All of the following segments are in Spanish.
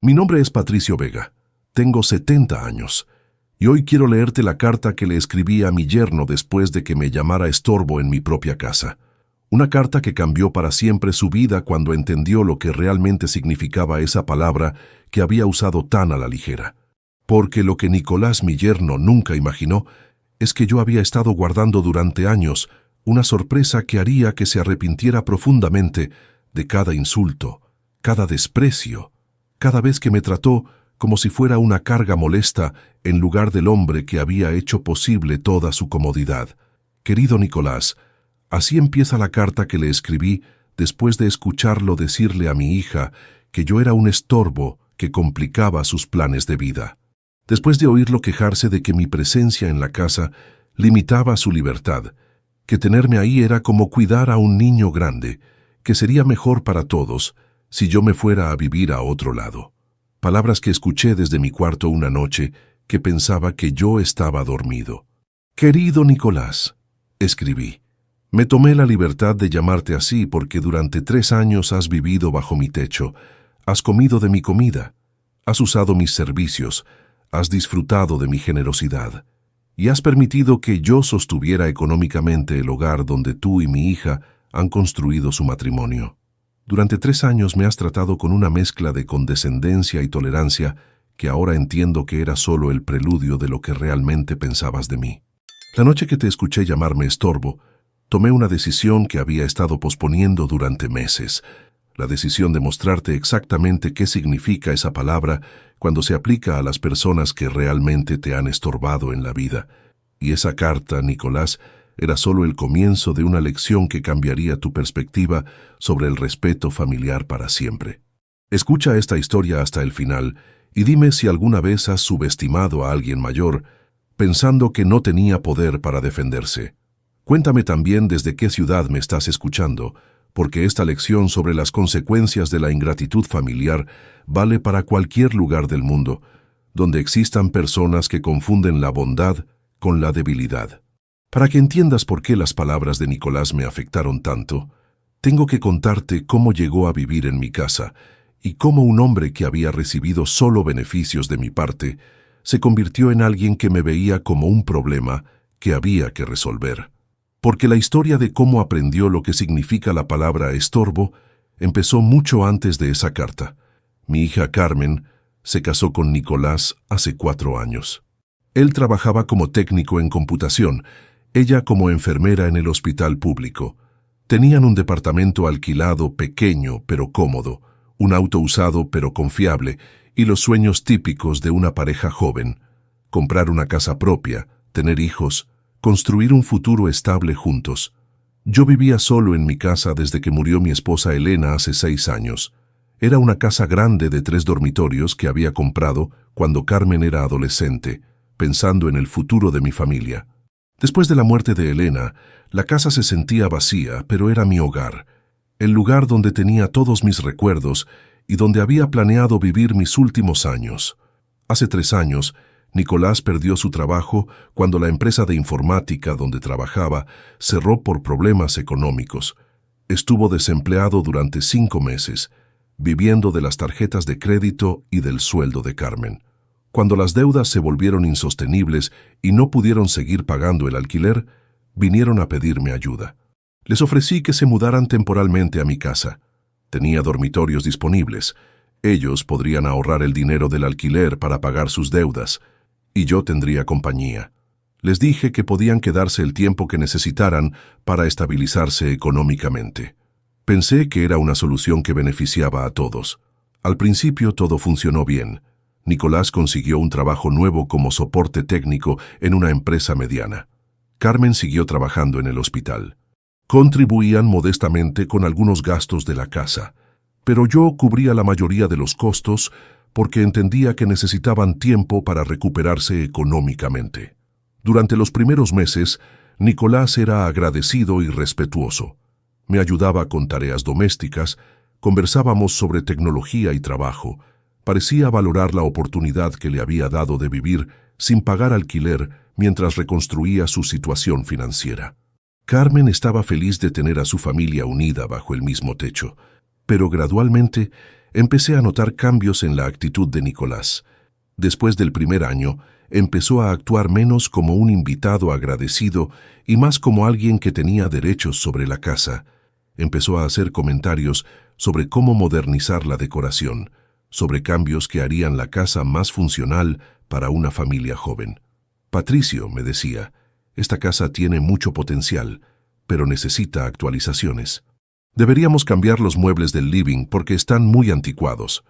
Mi nombre es Patricio Vega. Tengo 70 años. Y hoy quiero leerte la carta que le escribí a mi yerno después de que me llamara estorbo en mi propia casa. Una carta que cambió para siempre su vida cuando entendió lo que realmente significaba esa palabra que había usado tan a la ligera. Porque lo que Nicolás, mi yerno, nunca imaginó es que yo había estado guardando durante años una sorpresa que haría que se arrepintiera profundamente de cada insulto, cada desprecio, cada vez que me trató como si fuera una carga molesta en lugar del hombre que había hecho posible toda su comodidad. Querido Nicolás, así empieza la carta que le escribí después de escucharlo decirle a mi hija que yo era un estorbo que complicaba sus planes de vida. Después de oírlo quejarse de que mi presencia en la casa limitaba su libertad, que tenerme ahí era como cuidar a un niño grande, que sería mejor para todos si yo me fuera a vivir a otro lado. Palabras que escuché desde mi cuarto una noche que pensaba que yo estaba dormido. Querido Nicolás, escribí, me tomé la libertad de llamarte así porque durante 3 años has vivido bajo mi techo, has comido de mi comida, has usado mis servicios, has disfrutado de mi generosidad y has permitido que yo sostuviera económicamente el hogar donde tú y mi hija han construido su matrimonio. Durante 3 años me has tratado con una mezcla de condescendencia y tolerancia que ahora entiendo que era solo el preludio de lo que realmente pensabas de mí. La noche que te escuché llamarme estorbo, tomé una decisión que había estado posponiendo durante meses. La decisión de mostrarte exactamente qué significa esa palabra cuando se aplica a las personas que realmente te han estorbado en la vida. Y esa carta, Nicolás, era solo el comienzo de una lección que cambiaría tu perspectiva sobre el respeto familiar para siempre. Escucha esta historia hasta el final y dime si alguna vez has subestimado a alguien mayor, pensando que no tenía poder para defenderse. Cuéntame también desde qué ciudad me estás escuchando, porque esta lección sobre las consecuencias de la ingratitud familiar vale para cualquier lugar del mundo, donde existan personas que confunden la bondad con la debilidad. Para que entiendas por qué las palabras de Nicolás me afectaron tanto, tengo que contarte cómo llegó a vivir en mi casa y cómo un hombre que había recibido solo beneficios de mi parte se convirtió en alguien que me veía como un problema que había que resolver. Porque la historia de cómo aprendió lo que significa la palabra estorbo empezó mucho antes de esa carta. Mi hija Carmen se casó con Nicolás hace 4 años. Él trabajaba como técnico en computación, ella como enfermera en el hospital público. Tenían un departamento alquilado pequeño pero cómodo, un auto usado pero confiable y los sueños típicos de una pareja joven: comprar una casa propia, tener hijos, construir un futuro estable juntos. Yo vivía solo en mi casa desde que murió mi esposa Elena hace 6 años. Era una casa grande de 3 dormitorios que había comprado cuando Carmen era adolescente, pensando en el futuro de mi familia. Después de la muerte de Elena, la casa se sentía vacía, pero era mi hogar, el lugar donde tenía todos mis recuerdos y donde había planeado vivir mis últimos años. Hace 3 años, Nicolás perdió su trabajo cuando la empresa de informática donde trabajaba cerró por problemas económicos. Estuvo desempleado durante 5 meses, viviendo de las tarjetas de crédito y del sueldo de Carmen. Cuando las deudas se volvieron insostenibles y no pudieron seguir pagando el alquiler, vinieron a pedirme ayuda. Les ofrecí que se mudaran temporalmente a mi casa. Tenía dormitorios disponibles. Ellos podrían ahorrar el dinero del alquiler para pagar sus deudas, y yo tendría compañía. Les dije que podían quedarse el tiempo que necesitaran para estabilizarse económicamente. Pensé que era una solución que beneficiaba a todos. Al principio todo funcionó bien. Nicolás consiguió un trabajo nuevo como soporte técnico en una empresa mediana. Carmen siguió trabajando en el hospital. Contribuían modestamente con algunos gastos de la casa, pero yo cubría la mayoría de los costos porque entendía que necesitaban tiempo para recuperarse económicamente. Durante los primeros meses, Nicolás era agradecido y respetuoso. Me ayudaba con tareas domésticas, conversábamos sobre tecnología y trabajo. Parecía valorar la oportunidad que le había dado de vivir sin pagar alquiler mientras reconstruía su situación financiera. Carmen estaba feliz de tener a su familia unida bajo el mismo techo, pero gradualmente empecé a notar cambios en la actitud de Nicolás. Después del primer año, empezó a actuar menos como un invitado agradecido y más como alguien que tenía derechos sobre la casa. Empezó a hacer comentarios sobre cómo modernizar la decoración, sobre cambios que harían la casa más funcional para una familia joven. Patricio, me decía, esta casa tiene mucho potencial, pero necesita actualizaciones. Deberíamos cambiar los muebles del living porque están muy anticuados.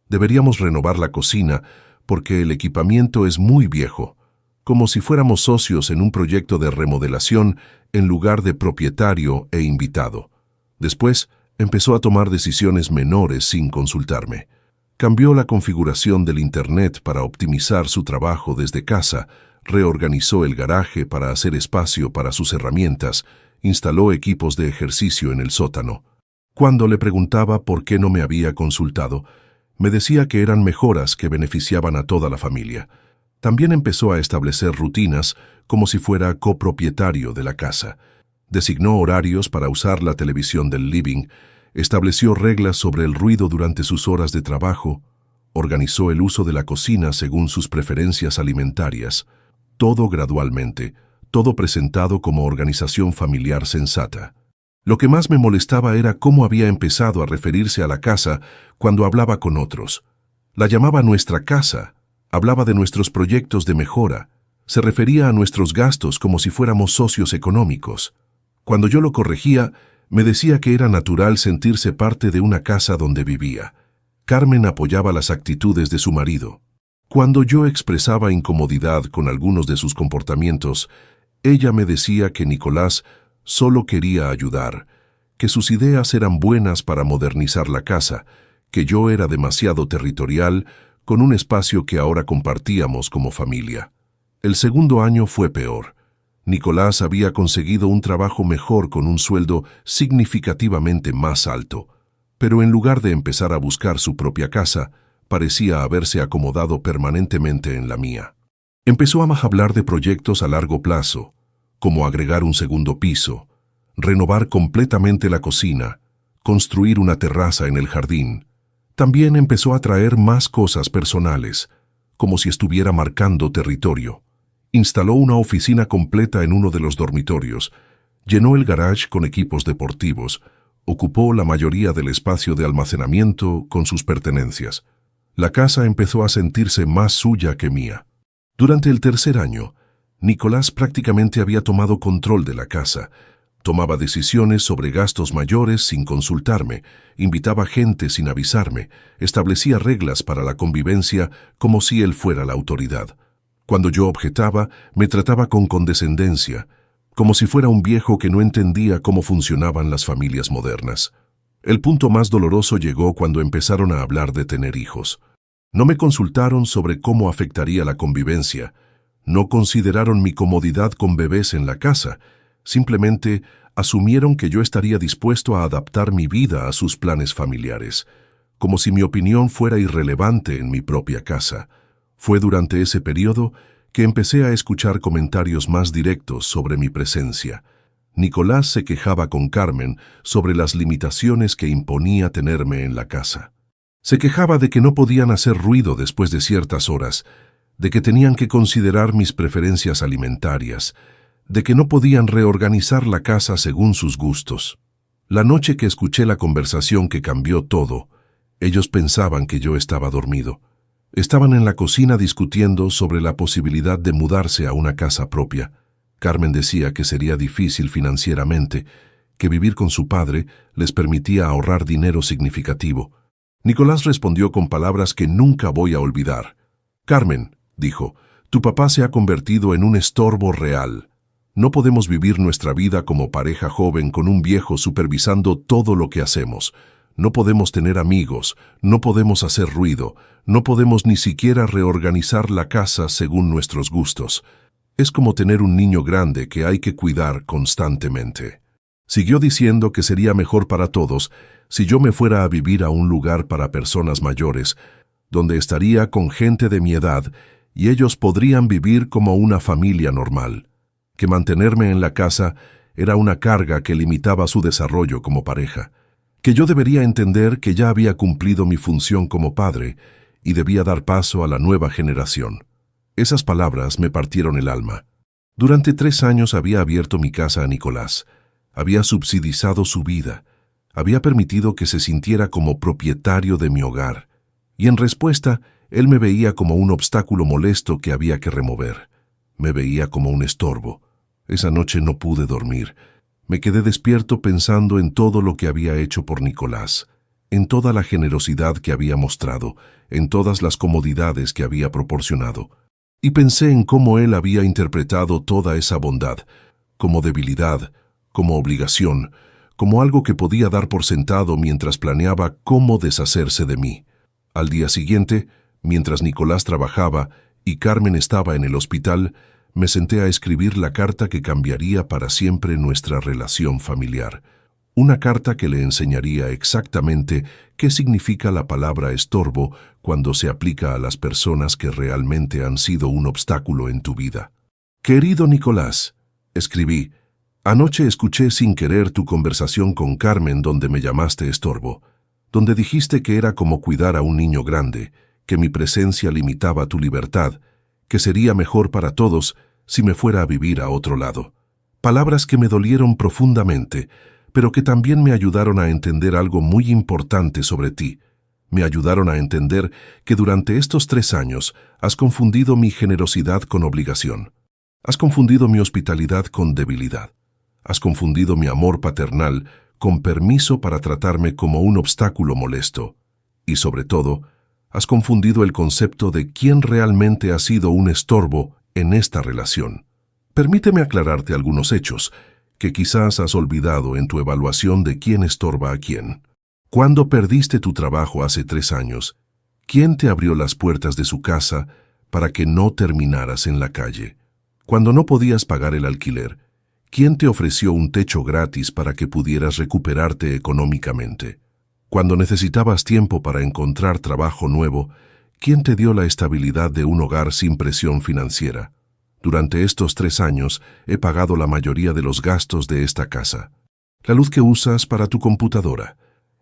Deberíamos renovar la cocina porque el equipamiento es muy viejo, como si fuéramos socios en un proyecto de remodelación en lugar de propietario e invitado. Después, empezó a tomar decisiones menores sin consultarme. Cambió la configuración del Internet para optimizar su trabajo desde casa, reorganizó el garaje para hacer espacio para sus herramientas, instaló equipos de ejercicio en el sótano. Cuando le preguntaba por qué no me había consultado, me decía que eran mejoras que beneficiaban a toda la familia. También empezó a establecer rutinas como si fuera copropietario de la casa. Designó horarios para usar la televisión del living, estableció reglas sobre el ruido durante sus horas de trabajo, organizó el uso de la cocina según sus preferencias alimentarias. Todo gradualmente, todo presentado como organización familiar sensata. Lo que más me molestaba era cómo había empezado a referirse a la casa cuando hablaba con otros. La llamaba nuestra casa, hablaba de nuestros proyectos de mejora, se refería a nuestros gastos como si fuéramos socios económicos. Cuando yo lo corregía, me decía que era natural sentirse parte de una casa donde vivía. Carmen apoyaba las actitudes de su marido. Cuando yo expresaba incomodidad con algunos de sus comportamientos, ella me decía que Nicolás solo quería ayudar, que sus ideas eran buenas para modernizar la casa, que yo era demasiado territorial con un espacio que ahora compartíamos como familia. El segundo año fue peor. Nicolás había conseguido un trabajo mejor con un sueldo significativamente más alto, pero en lugar de empezar a buscar su propia casa, parecía haberse acomodado permanentemente en la mía. Empezó a hablar de proyectos a largo plazo, como agregar un segundo piso, renovar completamente la cocina, construir una terraza en el jardín. También empezó a traer más cosas personales, como si estuviera marcando territorio. Instaló una oficina completa en uno de los dormitorios, llenó el garage con equipos deportivos, ocupó la mayoría del espacio de almacenamiento con sus pertenencias. La casa empezó a sentirse más suya que mía. Durante el tercer año, Nicolás prácticamente había tomado control de la casa. Tomaba decisiones sobre gastos mayores sin consultarme, invitaba gente sin avisarme, establecía reglas para la convivencia como si él fuera la autoridad. Cuando yo objetaba, me trataba con condescendencia, como si fuera un viejo que no entendía cómo funcionaban las familias modernas. El punto más doloroso llegó cuando empezaron a hablar de tener hijos. No me consultaron sobre cómo afectaría la convivencia, no consideraron mi comodidad con bebés en la casa, simplemente asumieron que yo estaría dispuesto a adaptar mi vida a sus planes familiares, como si mi opinión fuera irrelevante en mi propia casa. Fue durante ese periodo que empecé a escuchar comentarios más directos sobre mi presencia. Nicolás se quejaba con Carmen sobre las limitaciones que imponía tenerme en la casa. Se quejaba de que no podían hacer ruido después de ciertas horas, de que tenían que considerar mis preferencias alimentarias, de que no podían reorganizar la casa según sus gustos. La noche que escuché la conversación que cambió todo, ellos pensaban que yo estaba dormido. Estaban en la cocina discutiendo sobre la posibilidad de mudarse a una casa propia. Carmen decía que sería difícil financieramente, que vivir con su padre les permitía ahorrar dinero significativo. Nicolás respondió con palabras que nunca voy a olvidar. «Carmen», dijo, «tu papá se ha convertido en un estorbo real. No podemos vivir nuestra vida como pareja joven con un viejo supervisando todo lo que hacemos. No podemos tener amigos, no podemos hacer ruido, no podemos ni siquiera reorganizar la casa según nuestros gustos. Es como tener un niño grande que hay que cuidar constantemente». Siguió diciendo que sería mejor para todos si yo me fuera a vivir a un lugar para personas mayores, donde estaría con gente de mi edad y ellos podrían vivir como una familia normal, que mantenerme en la casa era una carga que limitaba su desarrollo como pareja, que yo debería entender que ya había cumplido mi función como padre y debía dar paso a la nueva generación. Esas palabras me partieron el alma. Durante 3 años había abierto mi casa a Nicolás, había subsidizado su vida, había permitido que se sintiera como propietario de mi hogar, y en respuesta, él me veía como un obstáculo molesto que había que remover. Me veía como un estorbo. Esa noche no pude dormir. Me quedé despierto pensando en todo lo que había hecho por Nicolás, en toda la generosidad que había mostrado, en todas las comodidades que había proporcionado. Y pensé en cómo él había interpretado toda esa bondad, como debilidad, como obligación, como algo que podía dar por sentado mientras planeaba cómo deshacerse de mí. Al día siguiente, mientras Nicolás trabajaba y Carmen estaba en el hospital, me senté a escribir la carta que cambiaría para siempre nuestra relación familiar. Una carta que le enseñaría exactamente qué significa la palabra estorbo cuando se aplica a las personas que realmente han sido un obstáculo en tu vida. Querido Nicolás, escribí, anoche escuché sin querer tu conversación con Carmen donde me llamaste estorbo, donde dijiste que era como cuidar a un niño grande, que mi presencia limitaba tu libertad, que sería mejor para todos si me fuera a vivir a otro lado. Palabras que me dolieron profundamente, pero que también me ayudaron a entender algo muy importante sobre ti. Me ayudaron a entender que durante estos 3 años has confundido mi generosidad con obligación. Has confundido mi hospitalidad con debilidad. Has confundido mi amor paternal con permiso para tratarme como un obstáculo molesto. Y sobre todo, has confundido el concepto de quién realmente ha sido un estorbo en esta relación. Permíteme aclararte algunos hechos que quizás has olvidado en tu evaluación de quién estorba a quién. Cuando perdiste tu trabajo hace 3 años, ¿quién te abrió las puertas de su casa para que no terminaras en la calle? Cuando no podías pagar el alquiler, ¿quién te ofreció un techo gratis para que pudieras recuperarte económicamente? Cuando necesitabas tiempo para encontrar trabajo nuevo, ¿quién te dio la estabilidad de un hogar sin presión financiera? Durante estos 3 años he pagado la mayoría de los gastos de esta casa. La luz que usas para tu computadora,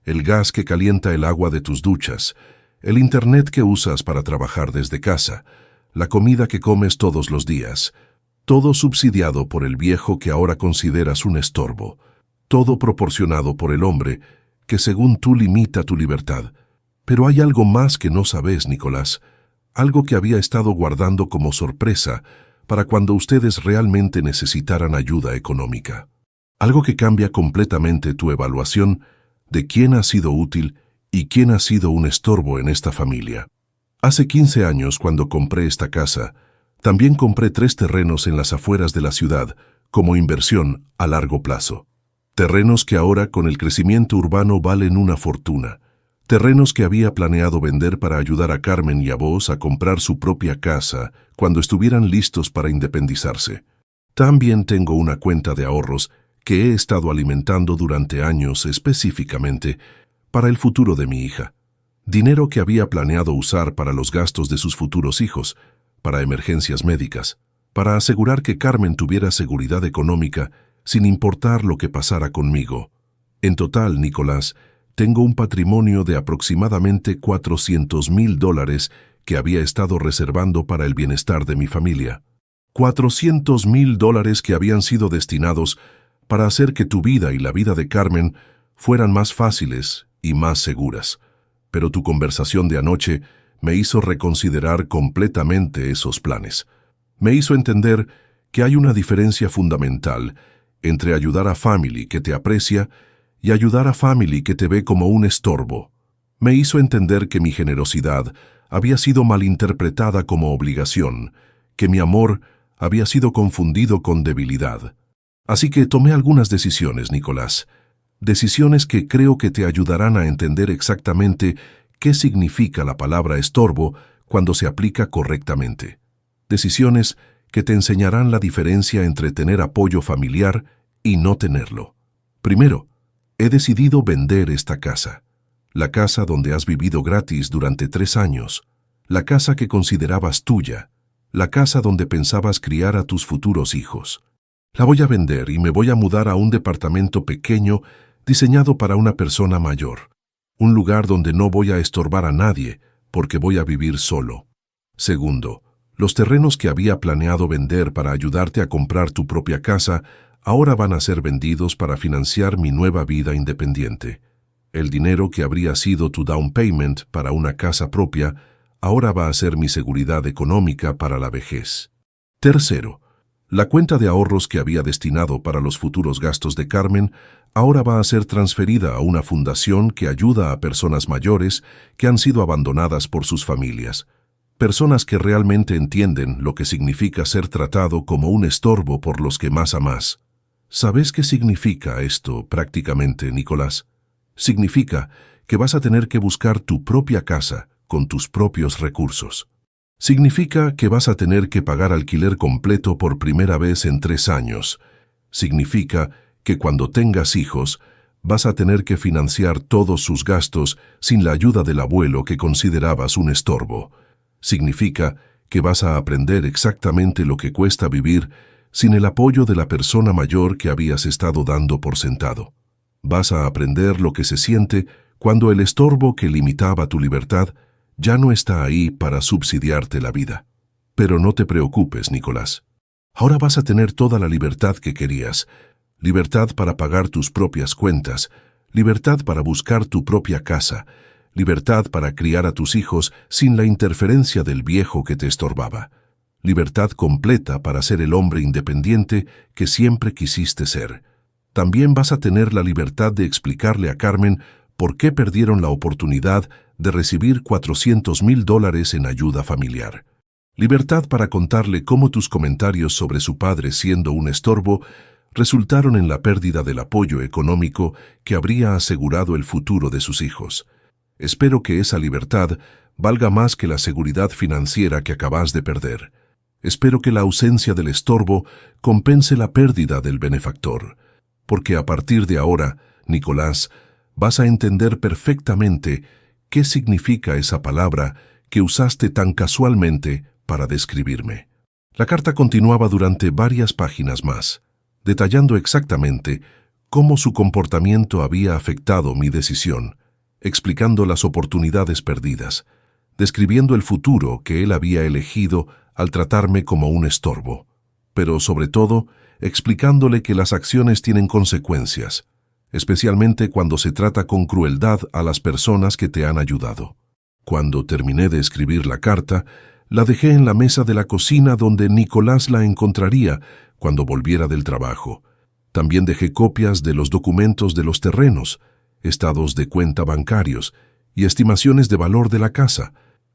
el gas que calienta el agua de tus duchas, el internet que usas para trabajar desde casa, la comida que comes todos los días, todo subsidiado por el viejo que ahora consideras un estorbo, todo proporcionado por el hombre que según tú limita tu libertad. Pero hay algo más que no sabes, Nicolás, algo que había estado guardando como sorpresa para cuando ustedes realmente necesitaran ayuda económica. Algo que cambia completamente tu evaluación de quién ha sido útil y quién ha sido un estorbo en esta familia. Hace 15 años, cuando compré esta casa, también compré 3 terrenos en las afueras de la ciudad como inversión a largo plazo. Terrenos que ahora, con el crecimiento urbano, valen una fortuna. Terrenos que había planeado vender para ayudar a Carmen y a vos a comprar su propia casa cuando estuvieran listos para independizarse. También tengo una cuenta de ahorros que he estado alimentando durante años específicamente para el futuro de mi hija. Dinero que había planeado usar para los gastos de sus futuros hijos, para emergencias médicas, para asegurar que Carmen tuviera seguridad económica sin importar lo que pasara conmigo. En total, Nicolás, tengo un patrimonio de aproximadamente $400,000 que había estado reservando para el bienestar de mi familia. $400,000 que habían sido destinados para hacer que tu vida y la vida de Carmen fueran más fáciles y más seguras. Pero tu conversación de anoche me hizo reconsiderar completamente esos planes. Me hizo entender que hay una diferencia fundamental entre ayudar a Family que te aprecia y ayudar a Family que te ve como un estorbo. Me hizo entender que mi generosidad había sido malinterpretada como obligación, que mi amor había sido confundido con debilidad. Así que tomé algunas decisiones, Nicolás. Decisiones que creo que te ayudarán a entender exactamente qué significa la palabra estorbo cuando se aplica correctamente. Decisiones que te enseñarán la diferencia entre tener apoyo familiar y no tenerlo. Primero, he decidido vender esta casa. La casa donde has vivido gratis durante 3 años. La casa que considerabas tuya. La casa donde pensabas criar a tus futuros hijos. La voy a vender y me voy a mudar a un departamento pequeño diseñado para una persona mayor. Un lugar donde no voy a estorbar a nadie, porque voy a vivir solo. Segundo, los terrenos que había planeado vender para ayudarte a comprar tu propia casa, ahora van a ser vendidos para financiar mi nueva vida independiente. El dinero que habría sido tu down payment para una casa propia, ahora va a ser mi seguridad económica para la vejez. Tercero, la cuenta de ahorros que había destinado para los futuros gastos de Carmen ahora va a ser transferida a una fundación que ayuda a personas mayores que han sido abandonadas por sus familias. Personas que realmente entienden lo que significa ser tratado como un estorbo por los que más amas. ¿Sabes qué significa esto prácticamente, Nicolás? Significa que vas a tener que buscar tu propia casa con tus propios recursos. Significa que vas a tener que pagar alquiler completo por primera vez en 3 años. Significa que cuando tengas hijos, vas a tener que financiar todos sus gastos sin la ayuda del abuelo que considerabas un estorbo. Significa que vas a aprender exactamente lo que cuesta vivir sin el apoyo de la persona mayor que habías estado dando por sentado. Vas a aprender lo que se siente cuando el estorbo que limitaba tu libertad ya no está ahí para subsidiarte la vida. Pero no te preocupes, Nicolás. Ahora vas a tener toda la libertad que querías. Libertad para pagar tus propias cuentas, libertad para buscar tu propia casa, libertad para criar a tus hijos sin la interferencia del viejo que te estorbaba, libertad completa para ser el hombre independiente que siempre quisiste ser. También vas a tener la libertad de explicarle a Carmen por qué perdieron la oportunidad de recibir $400,000 en ayuda familiar. Libertad para contarle cómo tus comentarios sobre su padre siendo un estorbo resultaron en la pérdida del apoyo económico que habría asegurado el futuro de sus hijos. Espero que esa libertad valga más que la seguridad financiera que acabas de perder. Espero que la ausencia del estorbo compense la pérdida del benefactor, porque a partir de ahora, Nicolás, vas a entender perfectamente qué significa esa palabra que usaste tan casualmente para describirme. La carta continuaba durante varias páginas más, detallando exactamente cómo su comportamiento había afectado mi decisión, explicando las oportunidades perdidas, describiendo el futuro que él había elegido al tratarme como un estorbo, pero sobre todo explicándole que las acciones tienen consecuencias, especialmente cuando se trata con crueldad a las personas que te han ayudado. Cuando terminé de escribir la carta, la dejé en la mesa de la cocina donde Nicolás la encontraría cuando volviera del trabajo. También dejé copias de los documentos de los terrenos, estados de cuenta bancarios y estimaciones de valor de la casa.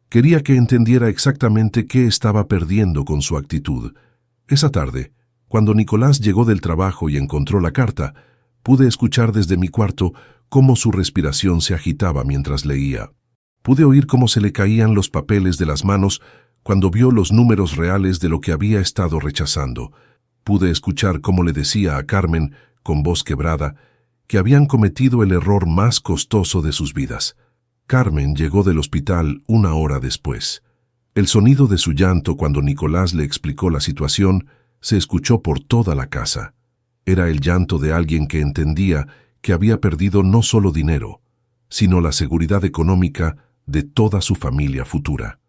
Quería que entendiera exactamente qué estaba perdiendo con su actitud. Esa tarde, cuando Nicolás llegó del trabajo y encontró la carta, pude escuchar desde mi cuarto cómo su respiración se agitaba mientras leía. Pude oír cómo se le caían los papeles de las manos cuando vio los números reales de lo que había estado rechazando. Pude escuchar cómo le decía a Carmen, con voz quebrada, que habían cometido el error más costoso de sus vidas. Carmen llegó del hospital 1 hora después. El sonido de su llanto cuando Nicolás le explicó la situación se escuchó por toda la casa. Era el llanto de alguien que entendía que había perdido no solo dinero, sino la seguridad económica de toda su familia futura.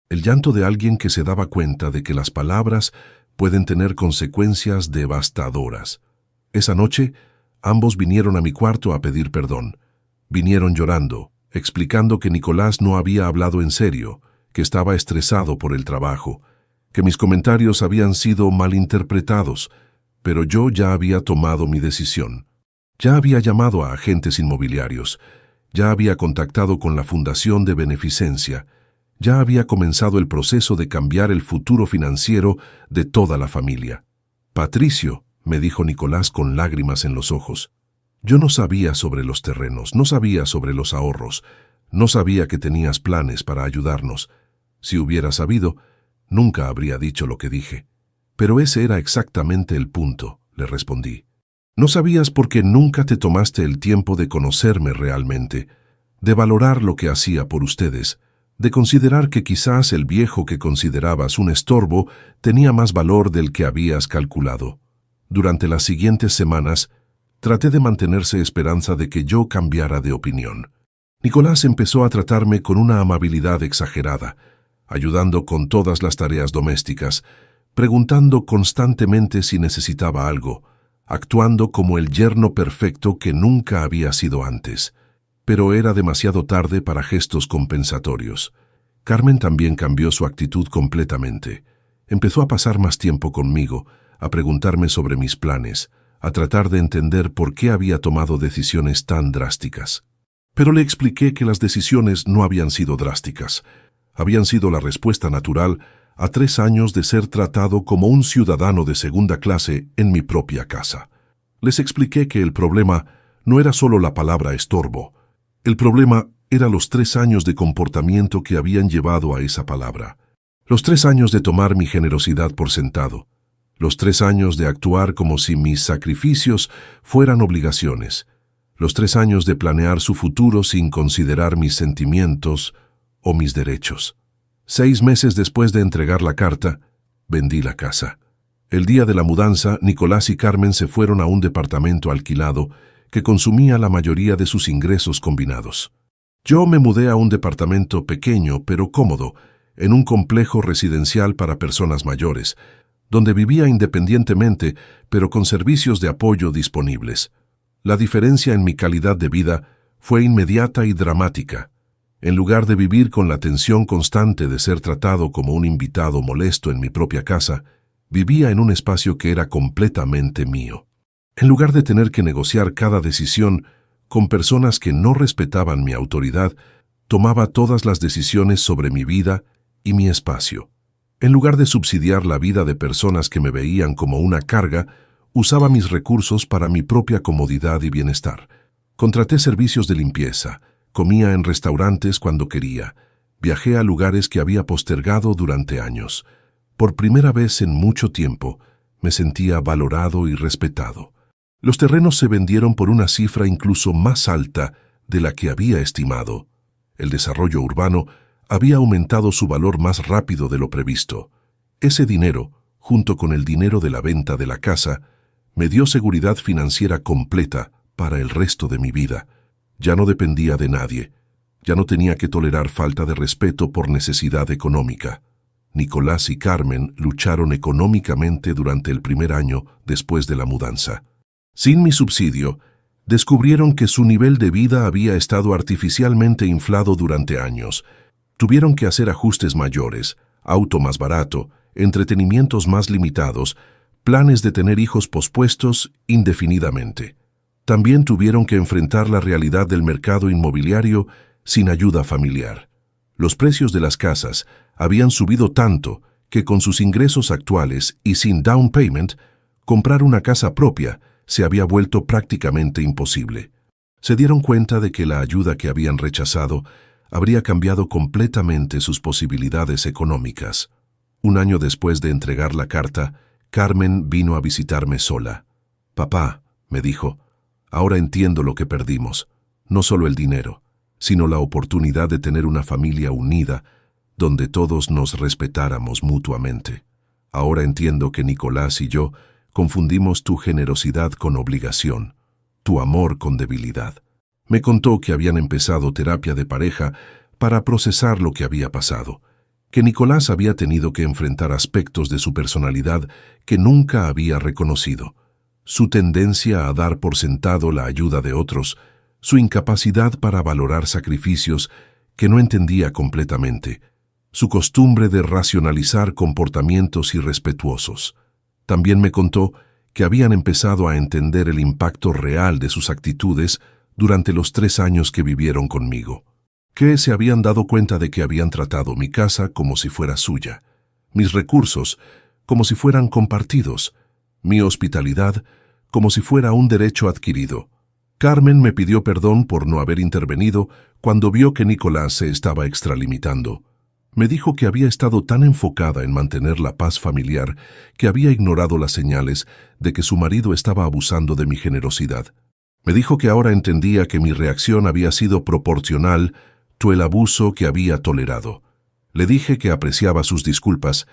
El llanto de alguien que se daba cuenta de que las palabras pueden tener consecuencias devastadoras. Esa noche, ambos vinieron a mi cuarto a pedir perdón. Vinieron llorando, explicando que Nicolás no había hablado en serio, que estaba estresado por el trabajo, que mis comentarios habían sido malinterpretados, pero yo ya había tomado mi decisión. Ya había llamado a agentes inmobiliarios, ya había contactado con la Fundación de Beneficencia, ya había comenzado el proceso de cambiar el futuro financiero de toda la familia. Patricio, me dijo Nicolás con lágrimas en los ojos, yo no sabía sobre los terrenos, no sabía sobre los ahorros, no sabía que tenías planes para ayudarnos. Si hubiera sabido, nunca habría dicho lo que dije. Pero ese era exactamente el punto, le respondí. No sabías porque nunca te tomaste el tiempo de conocerme realmente, de valorar lo que hacía por ustedes, de considerar que quizás el viejo que considerabas un estorbo tenía más valor del que habías calculado. Durante las siguientes semanas, Traté de mantenerse esperanza de que yo cambiara de opinión. Nicolás empezó a tratarme con una amabilidad exagerada, ayudando con todas las tareas domésticas, preguntando constantemente si necesitaba algo, actuando como el yerno perfecto que nunca había sido antes. Pero era demasiado tarde para gestos compensatorios. Carmen también cambió su actitud completamente. Empezó a pasar más tiempo conmigo, a preguntarme sobre mis planes, a tratar de entender por qué había tomado decisiones tan drásticas. Pero le expliqué que las decisiones no habían sido drásticas. Habían sido la respuesta natural a 3 años de ser tratado como un ciudadano de segunda clase en mi propia casa. Les expliqué que el problema no era solo la palabra estorbo. El problema era los 3 años de comportamiento que habían llevado a esa palabra. Los 3 años de tomar mi generosidad por sentado. Los 3 años de actuar como si mis sacrificios fueran obligaciones. Los 3 años de planear su futuro sin considerar mis sentimientos o mis derechos. 6 meses después de entregar la carta, vendí la casa. El día de la mudanza, Nicolás y Carmen se fueron a un departamento alquilado que consumía la mayoría de sus ingresos combinados. Yo me mudé a un departamento pequeño pero cómodo, en un complejo residencial para personas mayores, donde vivía independientemente pero con servicios de apoyo disponibles. La diferencia en mi calidad de vida fue inmediata y dramática. En lugar de vivir con la tensión constante de ser tratado como un invitado molesto en mi propia casa, vivía en un espacio que era completamente mío. En lugar de tener que negociar cada decisión con personas que no respetaban mi autoridad, tomaba todas las decisiones sobre mi vida y mi espacio. En lugar de subsidiar la vida de personas que me veían como una carga, usaba mis recursos para mi propia comodidad y bienestar. Contraté servicios de limpieza, comía en restaurantes cuando quería, viajé a lugares que había postergado durante años. Por primera vez en mucho tiempo, me sentía valorado y respetado. Los terrenos se vendieron por una cifra incluso más alta de la que había estimado. El desarrollo urbano había aumentado su valor más rápido de lo previsto. Ese dinero, junto con el dinero de la venta de la casa, me dio seguridad financiera completa para el resto de mi vida. Ya no dependía de nadie. Ya no tenía que tolerar falta de respeto por necesidad económica. Nicolás y Carmen lucharon económicamente durante el primer año después de la mudanza. Sin mi subsidio, descubrieron que su nivel de vida había estado artificialmente inflado durante años. Tuvieron que hacer ajustes mayores, auto más barato, entretenimientos más limitados, planes de tener hijos pospuestos indefinidamente. También tuvieron que enfrentar la realidad del mercado inmobiliario sin ayuda familiar. Los precios de las casas habían subido tanto que con sus ingresos actuales y sin down payment, comprar una casa propia se había vuelto prácticamente imposible. Se dieron cuenta de que la ayuda que habían rechazado habría cambiado completamente sus posibilidades económicas. Un año después de entregar la carta, Carmen vino a visitarme sola. «Papá», me dijo, «ahora entiendo lo que perdimos, no solo el dinero, sino la oportunidad de tener una familia unida, donde todos nos respetáramos mutuamente. Ahora entiendo que Nicolás y yo confundimos tu generosidad con obligación, tu amor con debilidad». Me contó que habían empezado terapia de pareja para procesar lo que había pasado, que Nicolás había tenido que enfrentar aspectos de su personalidad que nunca había reconocido, su tendencia a dar por sentado la ayuda de otros, su incapacidad para valorar sacrificios que no entendía completamente, su costumbre de racionalizar comportamientos irrespetuosos. También me contó que habían empezado a entender el impacto real de sus actitudes durante los 3 años que vivieron conmigo, que se habían dado cuenta de que habían tratado mi casa como si fuera suya, mis recursos como si fueran compartidos, mi hospitalidad como si fuera un derecho adquirido. Carmen me pidió perdón por no haber intervenido cuando vio que Nicolás se estaba extralimitando. Me dijo que había estado tan enfocada en mantener la paz familiar que había ignorado las señales de que su marido estaba abusando de mi generosidad. Me dijo que ahora entendía que mi reacción había sido proporcional a el abuso que había tolerado. Le dije que apreciaba sus disculpas,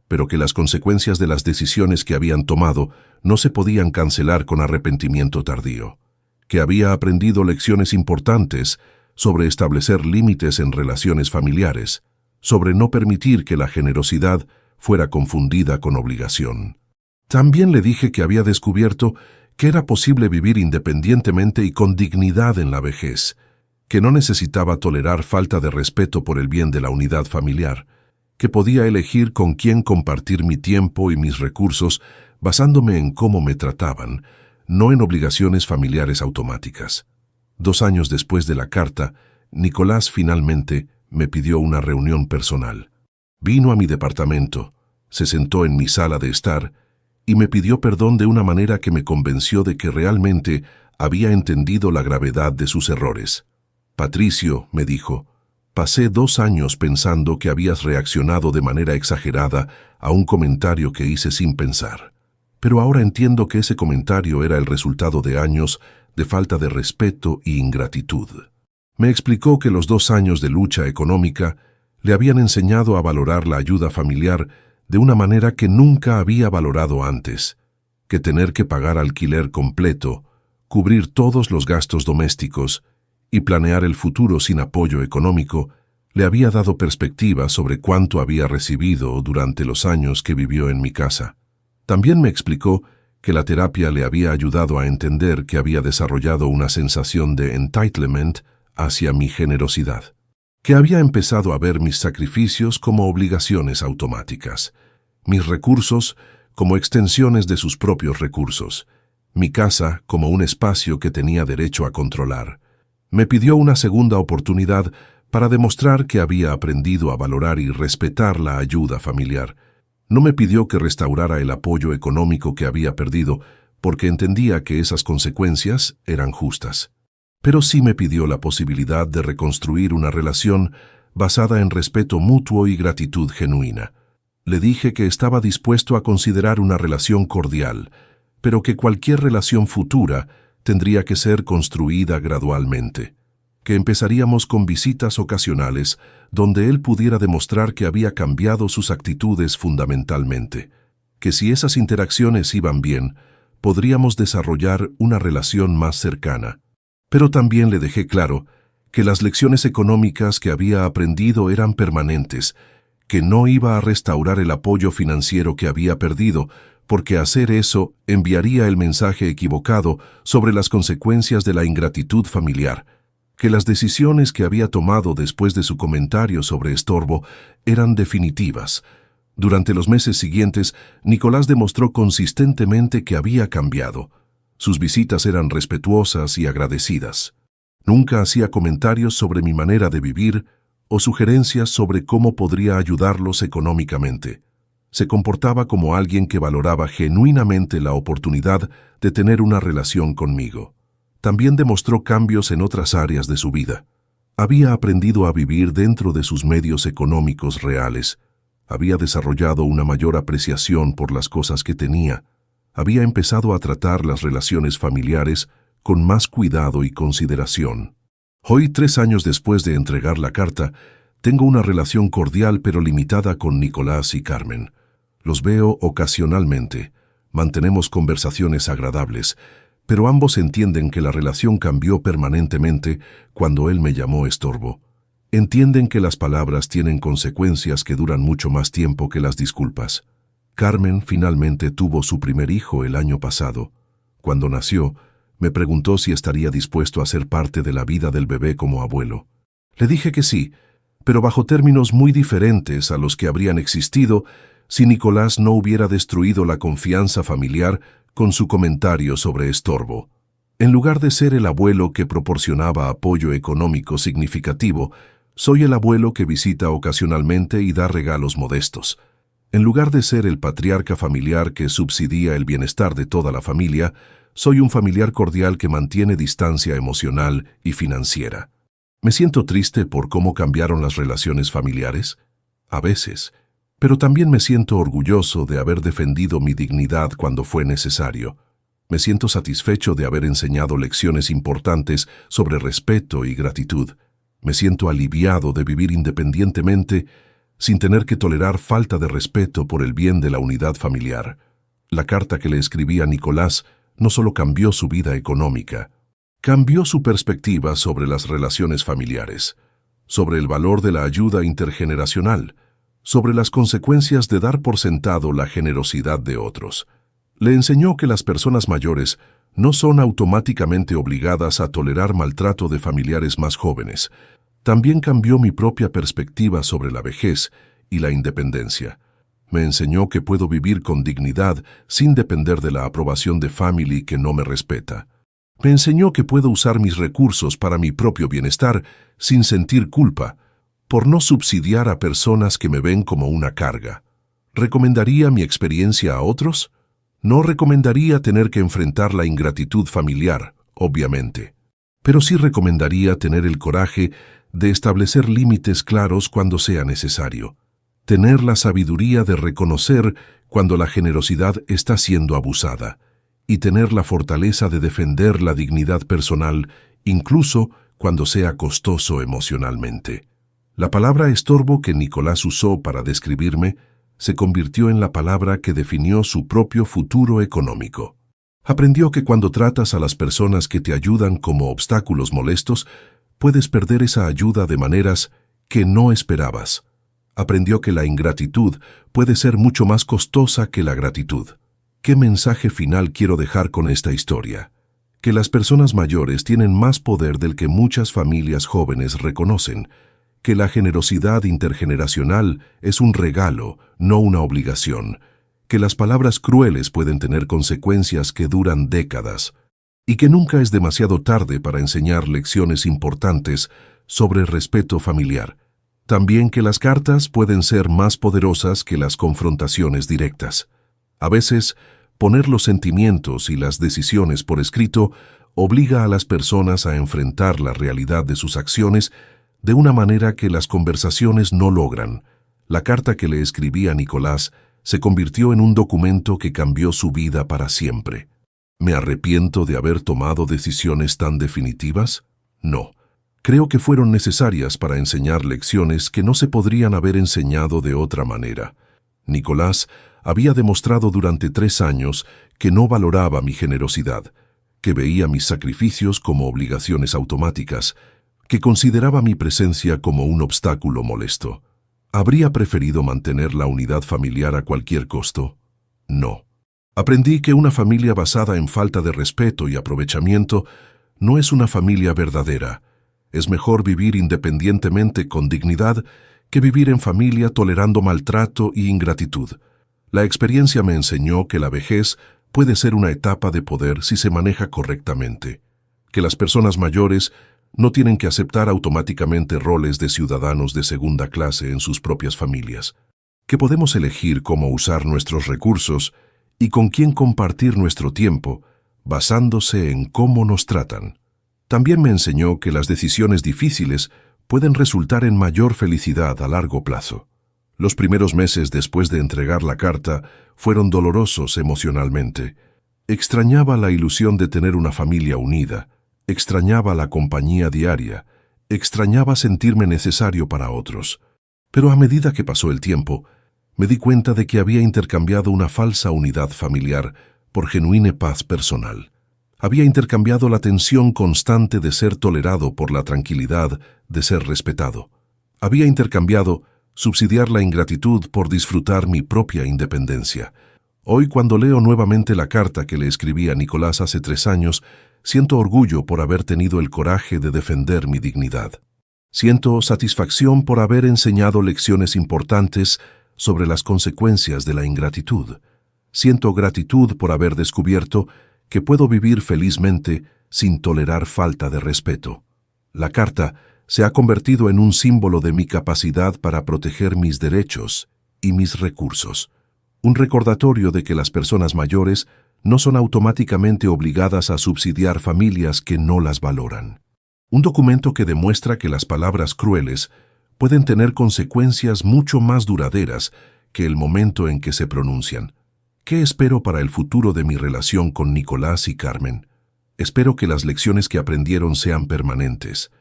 pero que las consecuencias de las decisiones que habían tomado no se podían cancelar con arrepentimiento tardío, que había aprendido lecciones importantes sobre establecer límites en relaciones familiares, sobre no permitir que la generosidad fuera confundida con obligación. También le dije que había descubierto que era posible vivir independientemente y con dignidad en la vejez, que no necesitaba tolerar falta de respeto por el bien de la unidad familiar, que podía elegir con quién compartir mi tiempo y mis recursos basándome en cómo me trataban, no en obligaciones familiares automáticas. 2 años después de la carta, Nicolás finalmente me pidió una reunión personal. Vino a mi departamento, se sentó en mi sala de estar y me pidió perdón de una manera que me convenció de que realmente había entendido la gravedad de sus errores. Patricio, me dijo, pasé 2 años pensando que habías reaccionado de manera exagerada a un comentario que hice sin pensar. Pero ahora entiendo que ese comentario era el resultado de años de falta de respeto y ingratitud. Me explicó que los 2 años de lucha económica le habían enseñado a valorar la ayuda familiar de una manera que nunca había valorado antes, que tener que pagar alquiler completo, cubrir todos los gastos domésticos y planear el futuro sin apoyo económico le había dado perspectiva sobre cuánto había recibido durante los años que vivió en mi casa. También me explicó que la terapia le había ayudado a entender que había desarrollado una sensación de entitlement hacia mi generosidad, que había empezado a ver mis sacrificios como obligaciones automáticas, mis recursos como extensiones de sus propios recursos, mi casa como un espacio que tenía derecho a controlar. Me pidió una segunda oportunidad para demostrar que había aprendido a valorar y respetar la ayuda familiar. No me pidió que restaurara el apoyo económico que había perdido, porque entendía que esas consecuencias eran justas. Pero sí me pidió la posibilidad de reconstruir una relación basada en respeto mutuo y gratitud genuina. Le dije que estaba dispuesto a considerar una relación cordial, pero que cualquier relación futura tendría que ser construida gradualmente, que empezaríamos con visitas ocasionales donde él pudiera demostrar que había cambiado sus actitudes fundamentalmente, que si esas interacciones iban bien, podríamos desarrollar una relación más cercana. Pero también le dejé claro que las lecciones económicas que había aprendido eran permanentes, que no iba a restaurar el apoyo financiero que había perdido, porque hacer eso enviaría el mensaje equivocado sobre las consecuencias de la ingratitud familiar, que las decisiones que había tomado después de su comentario sobre estorbo eran definitivas. Durante los meses siguientes, Nicolás demostró consistentemente que había cambiado. Sus visitas eran respetuosas y agradecidas. Nunca hacía comentarios sobre mi manera de vivir o sugerencias sobre cómo podría ayudarlos económicamente. Se comportaba como alguien que valoraba genuinamente la oportunidad de tener una relación conmigo. También demostró cambios en otras áreas de su vida. Había aprendido a vivir dentro de sus medios económicos reales. Había desarrollado una mayor apreciación por las cosas que tenía. Había empezado a tratar las relaciones familiares con más cuidado y consideración. Hoy, 3 años después de entregar la carta, tengo una relación cordial pero limitada con Nicolás y Carmen. Los veo ocasionalmente, mantenemos conversaciones agradables, pero ambos entienden que la relación cambió permanentemente cuando él me llamó estorbo. Entienden que las palabras tienen consecuencias que duran mucho más tiempo que las disculpas. Carmen finalmente tuvo su primer hijo el año pasado. Cuando nació, me preguntó si estaría dispuesto a ser parte de la vida del bebé como abuelo. Le dije que sí, pero bajo términos muy diferentes a los que habrían existido si Nicolás no hubiera destruido la confianza familiar con su comentario sobre estorbo. En lugar de ser el abuelo que proporcionaba apoyo económico significativo, soy el abuelo que visita ocasionalmente y da regalos modestos. En lugar de ser el patriarca familiar que subsidia el bienestar de toda la familia, soy un familiar cordial que mantiene distancia emocional y financiera. ¿Me siento triste por cómo cambiaron las relaciones familiares? A veces. Pero también me siento orgulloso de haber defendido mi dignidad cuando fue necesario. Me siento satisfecho de haber enseñado lecciones importantes sobre respeto y gratitud. Me siento aliviado de vivir independientemente, sin tener que tolerar falta de respeto por el bien de la unidad familiar. La carta que le escribí a Nicolás no solo cambió su vida económica, cambió su perspectiva sobre las relaciones familiares, sobre el valor de la ayuda intergeneracional, sobre las consecuencias de dar por sentado la generosidad de otros. Le enseñó que las personas mayores no son automáticamente obligadas a tolerar maltrato de familiares más jóvenes. También cambió mi propia perspectiva sobre la vejez y la independencia. Me enseñó que puedo vivir con dignidad sin depender de la aprobación de family que no me respeta. Me enseñó que puedo usar mis recursos para mi propio bienestar sin sentir culpa por no subsidiar a personas que me ven como una carga. ¿Recomendaría mi experiencia a otros? No recomendaría tener que enfrentar la ingratitud familiar, obviamente, pero sí recomendaría tener el coraje de establecer límites claros cuando sea necesario, tener la sabiduría de reconocer cuando la generosidad está siendo abusada y tener la fortaleza de defender la dignidad personal, incluso cuando sea costoso emocionalmente. La palabra estorbo que Nicolás usó para describirme se convirtió en la palabra que definió su propio futuro económico. Aprendió que cuando tratas a las personas que te ayudan como obstáculos molestos, puedes perder esa ayuda de maneras que no esperabas. Aprendió que la ingratitud puede ser mucho más costosa que la gratitud. ¿Qué mensaje final quiero dejar con esta historia? Que las personas mayores tienen más poder del que muchas familias jóvenes reconocen, que la generosidad intergeneracional es un regalo, no una obligación, que las palabras crueles pueden tener consecuencias que duran décadas, y que nunca es demasiado tarde para enseñar lecciones importantes sobre respeto familiar. También que las cartas pueden ser más poderosas que las confrontaciones directas. A veces, poner los sentimientos y las decisiones por escrito obliga a las personas a enfrentar la realidad de sus acciones de una manera que las conversaciones no logran. La carta que le escribí a Nicolás se convirtió en un documento que cambió su vida para siempre. ¿Me arrepiento de haber tomado decisiones tan definitivas? No. Creo que fueron necesarias para enseñar lecciones que no se podrían haber enseñado de otra manera. Nicolás había demostrado durante 3 años que no valoraba mi generosidad, que veía mis sacrificios como obligaciones automáticas, que consideraba mi presencia como un obstáculo molesto. ¿Habría preferido mantener la unidad familiar a cualquier costo? No. Aprendí que una familia basada en falta de respeto y aprovechamiento no es una familia verdadera. Es mejor vivir independientemente con dignidad que vivir en familia tolerando maltrato y ingratitud. La experiencia me enseñó que la vejez puede ser una etapa de poder si se maneja correctamente, que las personas mayores no tienen que aceptar automáticamente roles de ciudadanos de segunda clase en sus propias familias, que podemos elegir cómo usar nuestros recursos y con quién compartir nuestro tiempo, basándose en cómo nos tratan. También me enseñó que las decisiones difíciles pueden resultar en mayor felicidad a largo plazo. Los primeros meses después de entregar la carta fueron dolorosos emocionalmente. Extrañaba la ilusión de tener una familia unida, extrañaba la compañía diaria, extrañaba sentirme necesario para otros. Pero a medida que pasó el tiempo, me di cuenta de que había intercambiado una falsa unidad familiar por genuina paz personal. Había intercambiado la tensión constante de ser tolerado por la tranquilidad de ser respetado. Había intercambiado subsidiar la ingratitud por disfrutar mi propia independencia. Hoy, cuando leo nuevamente la carta que le escribí a Nicolás hace 3 años, siento orgullo por haber tenido el coraje de defender mi dignidad. Siento satisfacción por haber enseñado lecciones importantes sobre las consecuencias de la ingratitud. Siento gratitud por haber descubierto que puedo vivir felizmente sin tolerar falta de respeto. La carta se ha convertido en un símbolo de mi capacidad para proteger mis derechos y mis recursos. Un recordatorio de que las personas mayores no son automáticamente obligadas a subsidiar familias que no las valoran. Un documento que demuestra que las palabras crueles pueden tener consecuencias mucho más duraderas que el momento en que se pronuncian. ¿Qué espero para el futuro de mi relación con Nicolás y Carmen? Espero que las lecciones que aprendieron sean permanentes.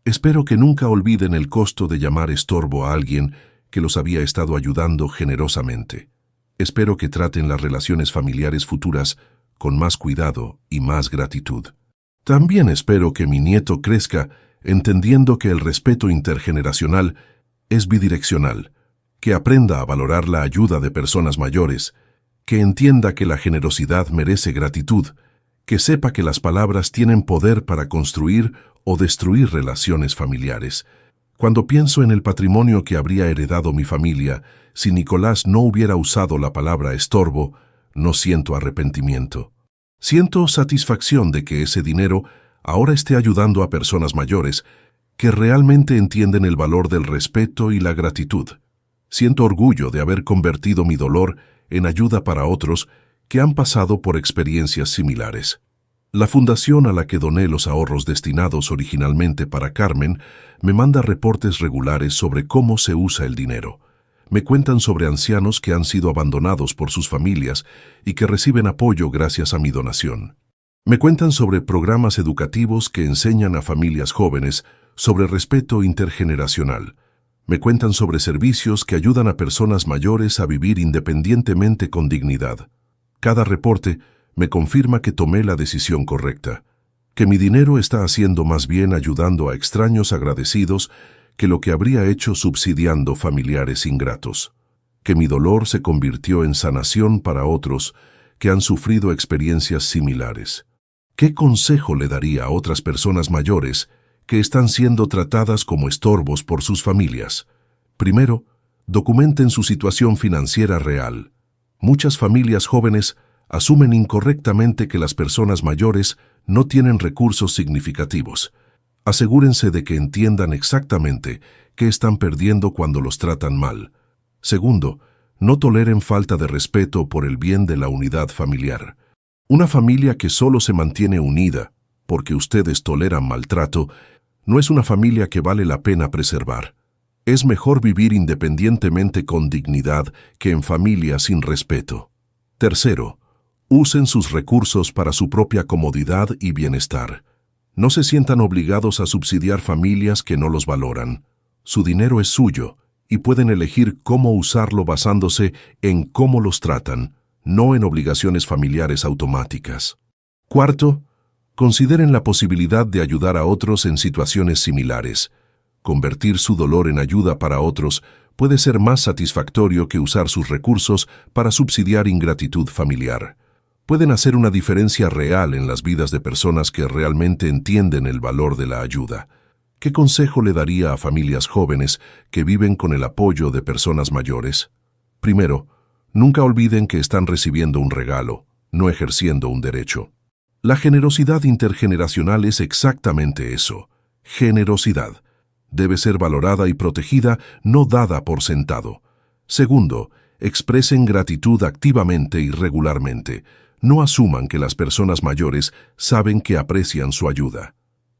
Espero que nunca olviden el costo de llamar estorbo a alguien que los había estado ayudando generosamente. Espero que traten las relaciones familiares futuras con más cuidado y más gratitud. También espero que mi nieto crezca entendiendo que el respeto intergeneracional es bidireccional, que aprenda a valorar la ayuda de personas mayores, que entienda que la generosidad merece gratitud, que sepa que las palabras tienen poder para construir o destruir relaciones familiares. Cuando pienso en el patrimonio que habría heredado mi familia, si Nicolás no hubiera usado la palabra estorbo, no siento arrepentimiento. Siento satisfacción de que ese dinero ahora esté ayudando a personas mayores que realmente entienden el valor del respeto y la gratitud. Siento orgullo de haber convertido mi dolor en ayuda para otros que han pasado por experiencias similares. La fundación a la que doné los ahorros destinados originalmente para Carmen me manda reportes regulares sobre cómo se usa el dinero. Me cuentan sobre ancianos que han sido abandonados por sus familias y que reciben apoyo gracias a mi donación. Me cuentan sobre programas educativos que enseñan a familias jóvenes sobre respeto intergeneracional. Me cuentan sobre servicios que ayudan a personas mayores a vivir independientemente con dignidad. Cada reporte me confirma que tomé la decisión correcta, que mi dinero está haciendo más bien ayudando a extraños agradecidos que lo que habría hecho subsidiando familiares ingratos, que mi dolor se convirtió en sanación para otros que han sufrido experiencias similares. ¿Qué consejo le daría a otras personas mayores que están siendo tratadas como estorbos por sus familias? Primero, documenten su situación financiera real. Muchas familias jóvenes asumen incorrectamente que las personas mayores no tienen recursos significativos. Asegúrense de que entiendan exactamente qué están perdiendo cuando los tratan mal. Segundo, no toleren falta de respeto por el bien de la unidad familiar. Una familia que solo se mantiene unida porque ustedes toleran maltrato no es una familia que vale la pena preservar. Es mejor vivir independientemente con dignidad que en familia sin respeto. Tercero, usen sus recursos para su propia comodidad y bienestar. No se sientan obligados a subsidiar familias que no los valoran. Su dinero es suyo y pueden elegir cómo usarlo basándose en cómo los tratan, no en obligaciones familiares automáticas. Cuarto, consideren la posibilidad de ayudar a otros en situaciones similares. Convertir su dolor en ayuda para otros puede ser más satisfactorio que usar sus recursos para subsidiar ingratitud familiar. Pueden hacer una diferencia real en las vidas de personas que realmente entienden el valor de la ayuda. ¿Qué consejo le daría a familias jóvenes que viven con el apoyo de personas mayores? Primero, nunca olviden que están recibiendo un regalo, no ejerciendo un derecho. La generosidad intergeneracional es exactamente eso, generosidad. Debe ser valorada y protegida, no dada por sentado. Segundo, expresen gratitud activamente y regularmente. No asuman que las personas mayores saben que aprecian su ayuda.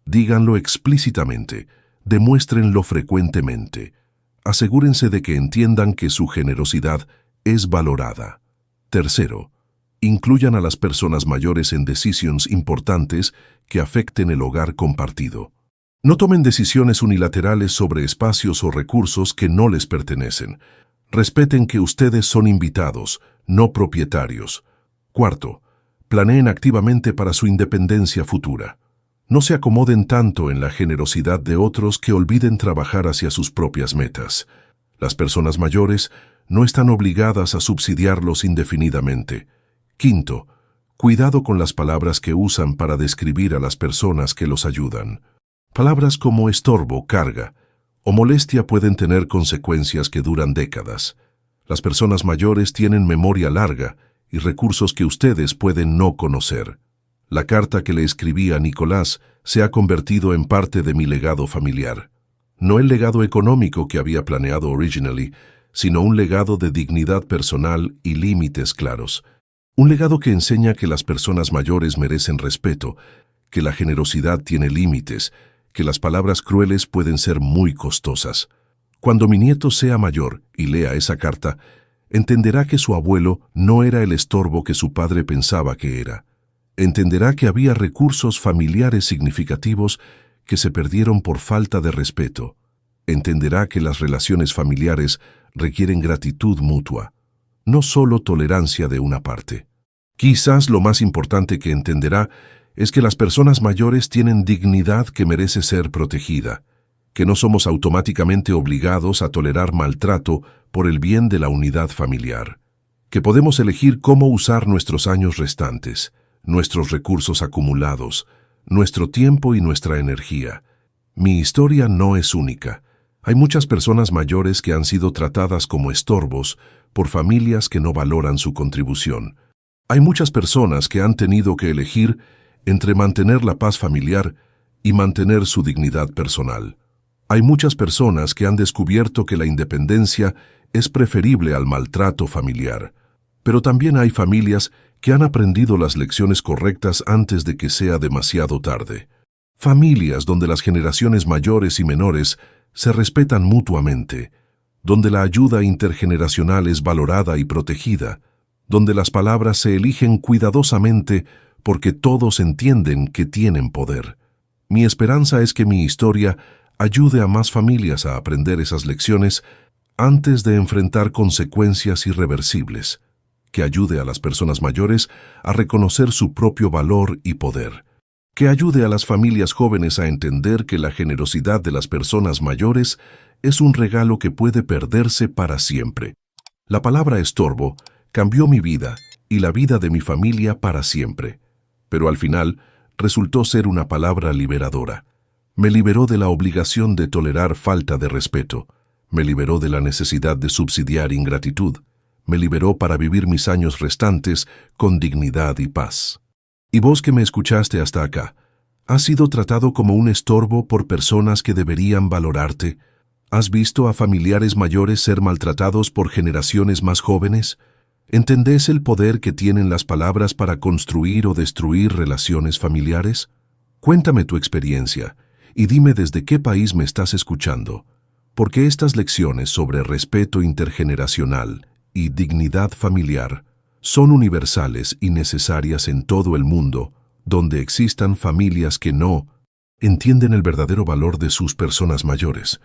Díganlo explícitamente, demuéstrenlo frecuentemente. Asegúrense de que entiendan que su generosidad es valorada. Tercero, incluyan a las personas mayores en decisiones importantes que afecten el hogar compartido. No tomen decisiones unilaterales sobre espacios o recursos que no les pertenecen. Respeten que ustedes son invitados, no propietarios. Cuarto, planeen activamente para su independencia futura. No se acomoden tanto en la generosidad de otros que olviden trabajar hacia sus propias metas. Las personas mayores no están obligadas a subsidiarlos indefinidamente. Quinto, cuidado con las palabras que usan para describir a las personas que los ayudan. Palabras como estorbo, carga o molestia pueden tener consecuencias que duran décadas. Las personas mayores tienen memoria larga y recursos que ustedes pueden no conocer. La carta que le escribí a Nicolás se ha convertido en parte de mi legado familiar. No el legado económico que había planeado originally, sino un legado de dignidad personal y límites claros. Un legado que enseña que las personas mayores merecen respeto, que la generosidad tiene límites, que las palabras crueles pueden ser muy costosas. Cuando mi nieto sea mayor y lea esa carta, entenderá que su abuelo no era el estorbo que su padre pensaba que era. Entenderá que había recursos familiares significativos que se perdieron por falta de respeto. Entenderá que las relaciones familiares requieren gratitud mutua, no solo tolerancia de una parte. Quizás lo más importante que entenderá es que las personas mayores tienen dignidad que merece ser protegida, que no somos automáticamente obligados a tolerar maltrato por el bien de la unidad familiar, que podemos elegir cómo usar nuestros años restantes, nuestros recursos acumulados, nuestro tiempo y nuestra energía. Mi historia no es única. Hay muchas personas mayores que han sido tratadas como estorbos por familias que no valoran su contribución. Hay muchas personas que han tenido que elegir entre mantener la paz familiar y mantener su dignidad personal. Hay muchas personas que han descubierto que la independencia es preferible al maltrato familiar. Pero también hay familias que han aprendido las lecciones correctas antes de que sea demasiado tarde. Familias donde las generaciones mayores y menores se respetan mutuamente, donde la ayuda intergeneracional es valorada y protegida, donde las palabras se eligen cuidadosamente porque todos entienden que tienen poder. Mi esperanza es que mi historia ayude a más familias a aprender esas lecciones antes de enfrentar consecuencias irreversibles, que ayude a las personas mayores a reconocer su propio valor y poder, que ayude a las familias jóvenes a entender que la generosidad de las personas mayores es un regalo que puede perderse para siempre. La palabra estorbo cambió mi vida y la vida de mi familia para siempre, pero al final resultó ser una palabra liberadora. Me liberó de la obligación de tolerar falta de respeto, me liberó de la necesidad de subsidiar ingratitud, me liberó para vivir mis años restantes con dignidad y paz. Y vos que me escuchaste hasta acá, ¿has sido tratado como un estorbo por personas que deberían valorarte? ¿Has visto a familiares mayores ser maltratados por generaciones más jóvenes? ¿Entendés el poder que tienen las palabras para construir o destruir relaciones familiares? Cuéntame tu experiencia y dime desde qué país me estás escuchando, porque estas lecciones sobre respeto intergeneracional y dignidad familiar son universales y necesarias en todo el mundo, donde existan familias que no entienden el verdadero valor de sus personas mayores.